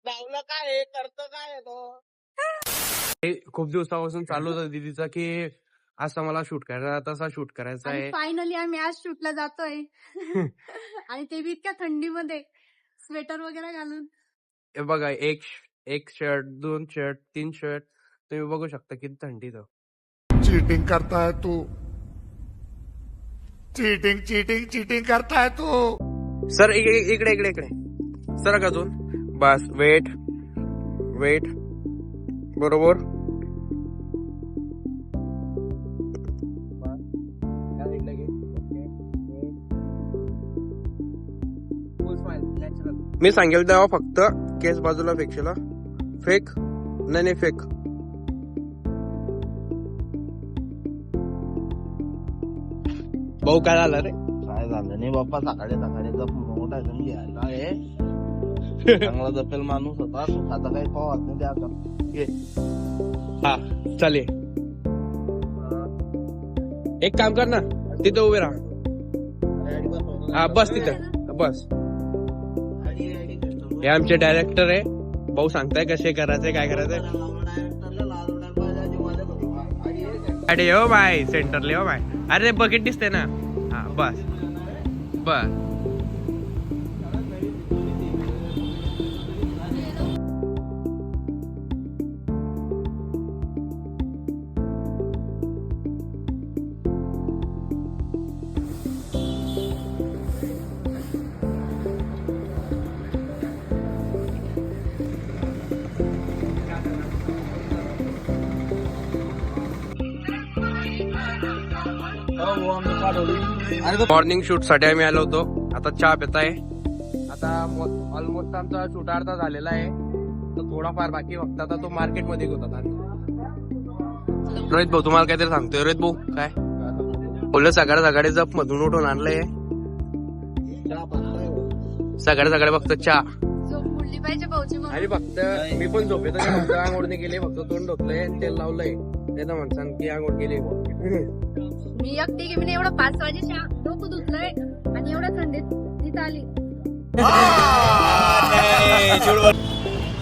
धावलं काय करतो काय तो. खूप दिवसापासून चालू होतं दीदीचा की असा मला शूट करायचा तसा शूट करायचा आहे. फायनली आम्ही आज शूटला जातोय आणि ते बी इतक्या थंडीमध्ये स्वेटर वगैरे घालून. हे बघा एक शर्ट 2 शर्ट 3 शर्ट तुम्ही बघू शकता किती थंडी तर. चीटिंग करता है तू, चीटिंग चीटिंग चीटिंग करता है तू. सर इकडे सर अजून बस वेट बरोबर. मी सांगेल तेव्हा फक्त केस बाजूला फेकशीला. फेक नाही फेक. भाऊ काय झालं रे? काय झालं नाही बाप्पा, सकाळी मोठा घ्यायला आहे. चांगला जपेल माणूस होता तू, आता काही पाहत नाही त्या. हा चालेल. एक काम कर ना, तिथं उभे राहा. हा बस तिथं बस. हे आमचे डायरेक्टर आहे. भाऊ सांगताय कसे करायचंय काय करायचंय. अरे हो बाय सेंटरले हो बाय. अरे बकेट दिसते ना. हा बस. मॉर्निंग शूट साठी आम्ही आलो होतो. आता चहा पिताय. आता ऑलमोस्ट आमचा शूट अर्धा झालेला आहे. तर थोडाफार बाकी फक्त आता तो मार्केट मध्ये होता. रोहित भाऊ तुम्हाला काहीतरी सांगतोय. रोहित भाऊ काय बोललं? सकाळी जप मधून उठून आणलंय. सकाळी फक्त चहा झोप मोडली पाहिजे भाऊची म्हणून. आणि फक्त मी पण झोपेत फक्त आंघोळने गेले. फक्त तोंड धुतलंय आणि तेल लावलंय. त्याचं म्हणसान की आंघोळ केली. मी एकटी की मी एवढं 5 वाजेच्या डोकं धुतलंय आणि एवढ्या थंडीत इथं आली.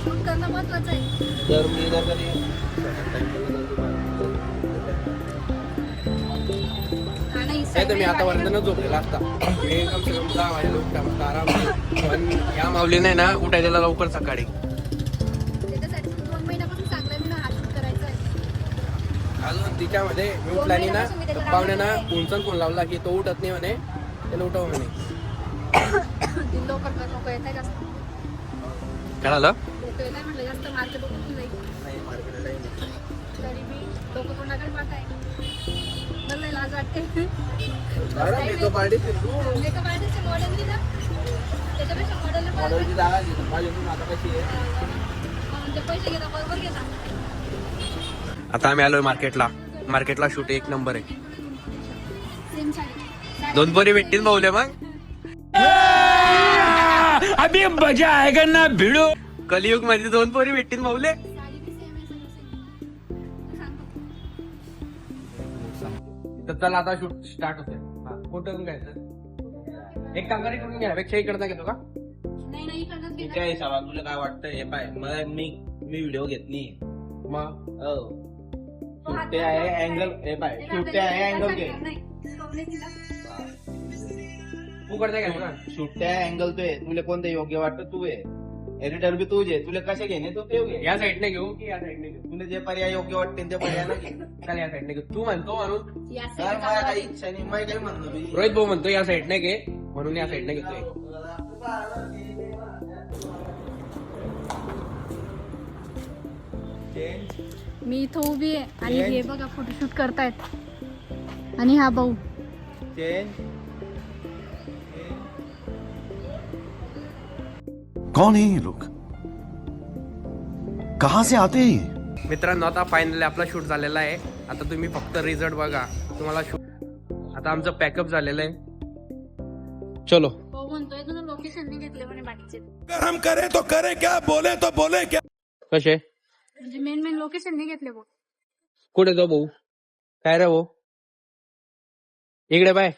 शूट करणं महत्वाचं आहे. जर मी जर कधी नाही तर मी आतापर्यंत झोपलेला असता. मी कम से कम 10 वाजेला उठता मस्त आराम. पण या माऊलीने ना उठायला लवकर सकाळी. त्याच्यासाठी 2 महिन्यापासून चांगला मी हा शूट करायचा आहे. अजून तिच्यामध्ये मी उठला नाही ना पाहुण्याना उंचन फोन लावला की तो उठत नाही म्हणे. त्याला उठव म्हणे. ती लवकर लोक येत आहे जास्त. काय झालं? लोक येत आहे म्हटलं जास्त मार्केट बघून जाईल. तरी मी लोक कोणाकडे पाहत आहे. मला लय लाज वाटते. Makeup artist makeup artist model ना त्याच्यापेक्षा मॉडेल मॉडेलची जागा घेतो माझी. आता कशी आहे म्हणजे पैसे घेता बरोबर घेता. आता आम्ही आलोय मार्केटला शूट 1 नंबर आहे. सेम साडी 2 पोरी भेटतील भाऊले मग. अभी मजा आएगा ना भिड़ो. कलियुग मध्ये 2 पोरी भेटतील भाऊले. साडी बी सेम आहे सगळं सेम. सांगतो तर चला आता शूट स्टार्ट होते. कुठून घ्यायचं? एक काम करून घ्यापेक्षा इकडचा घेतो का? नाही इकडनंच घेता. तुझ्या हिसाबात तुला काय वाटतं? हे पाय मला मी व्हिडिओ घेत नाही. मग सुट्टे आहे अँगल. हे पाय सुट्टे आहे अँगल घे. उकडचा घ्यायचं ना. सुट्टे आहे अँगल तू आहे. तुला कोणतं योग्य वाटतं तू आहे. एडिटर बी तुझे. तुला कसे घेणे तू ते घे. या साईडने घेऊ की या साईडने घेऊ? तुला जे पर्याय योग्य वाटते ते पर्याय ना घे. चल या साईडने घेऊ. तू म्हणतो म्हणून. या काय side माझ्या ला काही इच्छा नाही. माझी काही म्हणणं नाही. रोहित भाऊ म्हणतो या साईडने घे म्हणून या साईडने घेतोय. मी इथं उभी आहे आणि हे बघा फोटोशूट करतायत. आणि हा भाऊ कौन है ये लोग, कहां से आते हैं ये? मित्रांनो आता फायनली आपला शूट झालेला आहे. आता तुम्ही फक्त रिझल्ट बघा. तुम्हाला शूट आता आमचं पॅकअप झालेलं आहे. चलो. भाऊ म्हणतोय तुझं लोकेशन नाही घेतले म्हणे बाकीचे. अगर हम करें तो करें क्या, बोले तो बोले क्या. कसे म्हणजे मेन लोकेशन नाही घेतले भाऊ. कुठे तो भाऊ? काय रे भाऊ? इकडे बाय.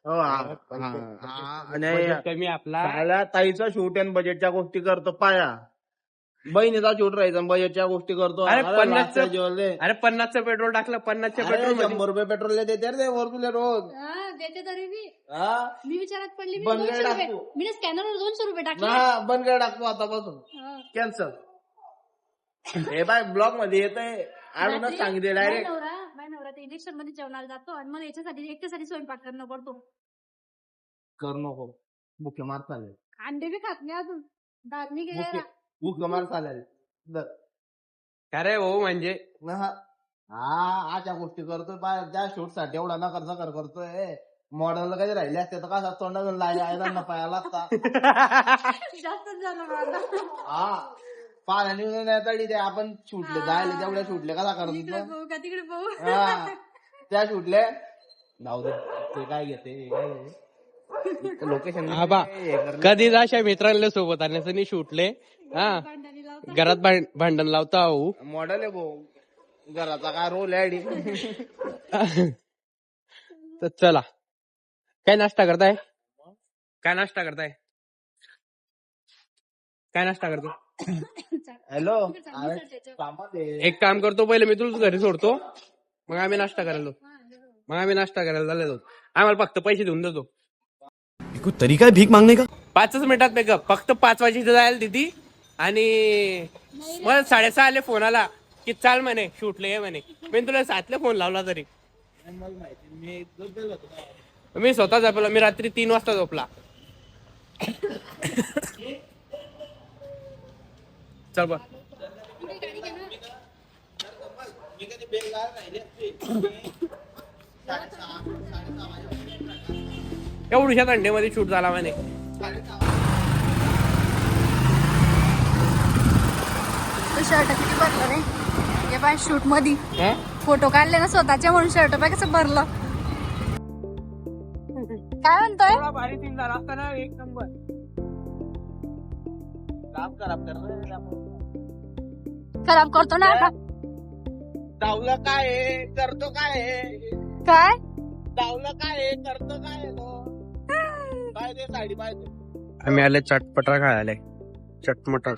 हो आणि Budget कमी आपला. साला ताईचा शूट आणि बजेटच्या गोष्टी करतो पाया. बहिणीचा शूट राहायचा बजेटच्या गोष्टी करतो. अरे अरे 50 लाजच्या जेवले. अरे 50चं पेट्रोल टाकलं 50च्या अरे पेट्रोल 100 रुपये पेट्रोल देते रे वर तुला रोज. हा, देते तरी मी हा मी विचारात पडली. मी बंद 200 करा रुपये तू. मी स्कॅनरवर 200 रुपये टाकले. ना बंद कर टाकतो आतापासून. हा. कॅन्सल. हे बाय ब्लॉग मध्ये येतंय आणूनच रात्री सांगितले माझा डायरेक्ट. नवरा ते इंजेक्शन मध्ये जेवणाला जातो आणि मला याच्यासाठी एकट्यासाठी स्वयंपाक करणं पडतो. कर नको मुख्य मार चालेल. अंडे बी खात नाही अजून. दात मी मुख्य गेला. मुख्य मार चालेल. अरे हो म्हणजे हा अशा गोष्टी करतोय पाय त्या शूट साठी एवढा नकार नकार करतोय. मॉडेल कधी राहिले असते तर कसा तोंडातून लायला पायाला असता. जास्तच झालं माझा. हा पाण्याने नाही तडी ते आपण शूटले जायला तेवढ्या शूटले कसा इकडे करत पाहू का तिकडे पाहू. हा त्या शूटले जाऊ दे ते काय घेते लोकेशन आबा कधी अशा मित्रांना सोबत आणण्याचं नाही शूटले. हा भांडणी लावता. घरात भांडण लावता हो. मॉडेल आहे भाऊ घराचा काय रोल आहे. तर चला काय नाश्ता करताय काय नाश्ता करताय काय नाश्ता करतो. हॅलो हा, एक काम करतो पहिले मी तुला घरी सोडतो मग आम्ही नाश्ता करायला झालेलो. आम्हाला फक्त पैसे देऊन देतो. कोई तरीका है भीख मांगने का? 5 मिनिटात मेकअप फक्त 5 वाजेची जायला दिदी आणि मला 6:30 आले फोन आला की चाल म्हणे शूटले ये म्हणे. मी तुला 7ला फोन लावला तरी मी स्वतः झोपला. मी रात्री 3 वाजता झोपला. चल बघ एवढ्या थंडीमध्ये शूट झाला म्हणे. तो शर्ट किती भरलं रे. हे बाय शूट मध्ये हा? फोटो काढले ना स्वतःचे म्हणून शर्ट बाय कसं भरलं. काय म्हणतोय. एवढा भारी सीन झाला असता ना एक नंबर. काम खराब कर खराब करतो ना आता. डावलं काय आहे, करतो काय आहे? काय डावलं काय आहे, करतो काय आहे तो? काय ते साडी पाहिजे आम्ही आले चटपटा खायला चटमटर.